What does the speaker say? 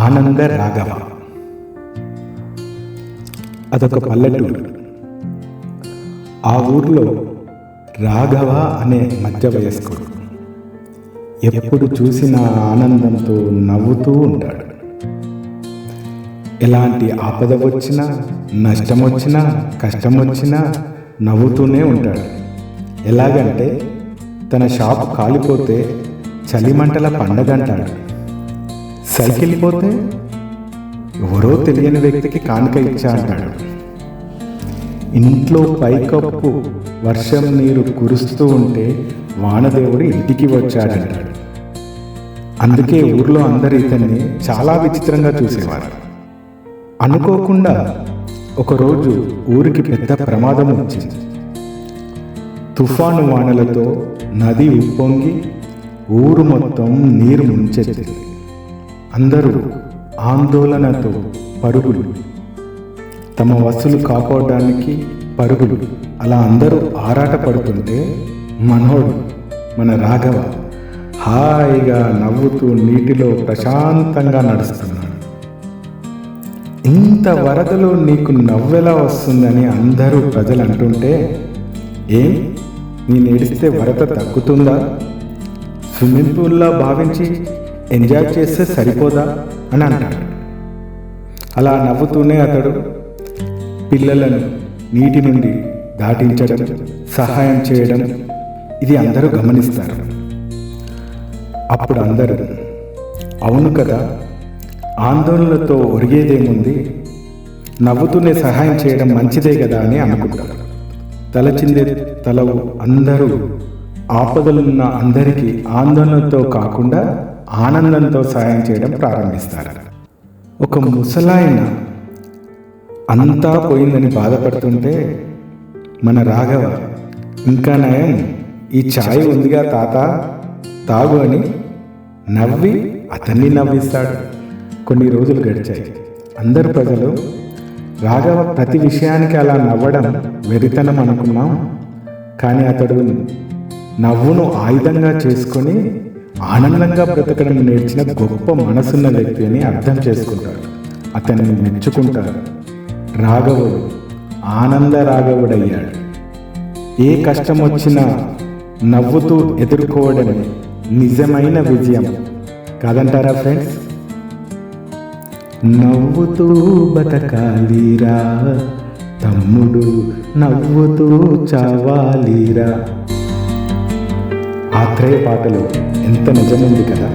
ఆనంద రాఘవ. అదొక పల్లెటూరు. ఆ ఊర్లో రాఘవ అనే మధ్య వయస్కుడు ఎప్పుడు చూసినా ఆనందంతో నవ్వుతూ ఉంటాడు. ఎలాంటి ఆపద వచ్చినా, నష్టం వచ్చినా, కష్టం వచ్చినా నవ్వుతూనే ఉంటాడు. ఎలాగంటే తన షాపు కాలిపోతే చలిమంటల పండగంటాడు. సైకిల్ పోతే ఎవరో తెలియని వ్యక్తికి కానుక ఇచ్చా అంటాడు. ఇంట్లో పైకప్పు వర్షం నీరు కురుస్తూ ఉంటే వానదేవుడు ఇంటికి వచ్చాడంటాడు. అందుకే ఊర్లో అందరు ఇతన్ని చాలా విచిత్రంగా చూసేవారు. అనుకోకుండా ఒకరోజు ఊరికి పెద్ద ప్రమాదం వచ్చింది. తుఫాను వానలతో నది ఉప్పొంగి ఊరు మొత్తం నీరు ముంచెత్తింది. అందరూ ఆందోళనతో పరుగులు, తమ వస్తువులు కాపాడడానికి పరుగులు, అలా అందరూ ఆరాట పడుతుంటే మన రాఘవ హాయిగా నవ్వుతూ నీటిలో ప్రశాంతంగా నడుస్తున్నాడు. ఇంత వరదలో నీకు నవ్వెలా వస్తుందని అందరూ ప్రజలు అంటుంటే, ఏం నేను ఏడిస్తే వరద తగ్గుతుందా? స్విమ్మింగ్ పూల్లా భావించి ఎంజాయ్ చేస్తే సరిపోదా అని అంటాడు. అలా నవ్వుతూనే అతడు పిల్లలను నీటి నుండి దాటించడం, సహాయం చేయడం, ఇది అందరూ గమనిస్తారు. అప్పుడు అందరూ అవును కదా, ఆందోళనలతో ఒరిగేదేముంది, నవ్వుతూనే సహాయం చేయడం మంచిదే కదా అని అనుకుంటారు. తలచిందే తలవు అందరూ ఆపదలున్న అందరికీ ఆందోళనతో కాకుండా ఆనందంతో సాయం చేయడం ప్రారంభిస్తారు. ఒక ముసలాయన అంతా పోయిందని బాధపడుతుంటే మన రాఘవ, ఇంకా నయం ఈ ఛాయ్ ఉందిగా తాత, తాగు అని నవ్వి అతన్ని నవ్విస్తాడు. కొన్ని రోజులు గడిచాయి. అందరు ప్రజలు రాఘవ ప్రతి విషయానికి అలా నవ్వడం వెరితనం అనుకున్నాం, కానీ అతడు నవ్వును ఆయుధంగా చేసుకొని ఆనందంగా బ్రతకడం నేర్చిన గొప్ప మనసున్న వ్యక్తి అని అర్థం చేసుకుంటారు. అతన్ని మెచ్చుకుంటారు. రాఘవుడు ఆనంద రాఘవుడయ్యాడు. ఏ కష్టం వచ్చినా నవ్వుతూ ఎదుర్కోవడమే నిజమైన విజయం కాదంటారా ఫ్రెండ్స్? నవ్వుతూ బతకాలిరా తమ్ముడు, నవ్వుతూ చావాలిరా. ఆత్రేయ పాటలో ఎంత నిజముంది కదా.